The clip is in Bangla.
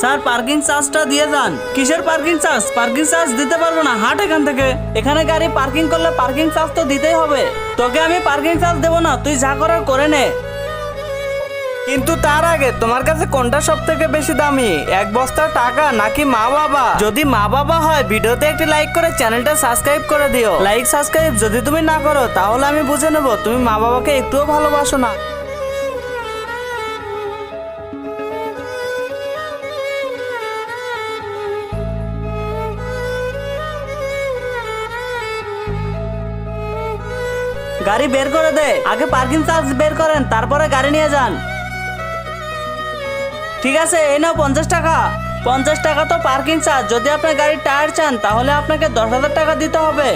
স্যার পার্কিং চার্জটা দিয়ে যান। কিসের পার্কিং চার্জ? পার্কিং চার্জ দিতে পারবো না, হাট এখান থেকে। এখানে গাড়ি পার্কিং করলে পার্কিং চার্জ তো দিতেই হবে। তোকে আমি পার্কিং চার্জ দেবো না, তুই যা করার করে নে। কিন্তু তার আগে তোমার কাছে কোনটা সব থেকে বেশি দামি, এক বস্তা টাকা নাকি মা বাবা? যদি মা বাবা হয় ভিডিওতে একটি লাইক করে চ্যানেলটা সাবস্ক্রাইব করে দিও। লাইক সাবস্ক্রাইব যদি তুমি না করো তাহলে আমি বুঝে নেব তুমি মা বাবাকে একটুও ভালোবাসো না। গাড়ি বের করে দে, আগে পার্কিং চার্জ বের করেন তারপরে গাড়ি নিয়ে যান। ঠিক আছে, এই নাও 50 টাকা। 50 টাকা তো পার্কিং চার্জ। যদি আপনার গাড়ির টায়ার চান তাহলে আপনাকে 10,000 টাকা দিতে হবে।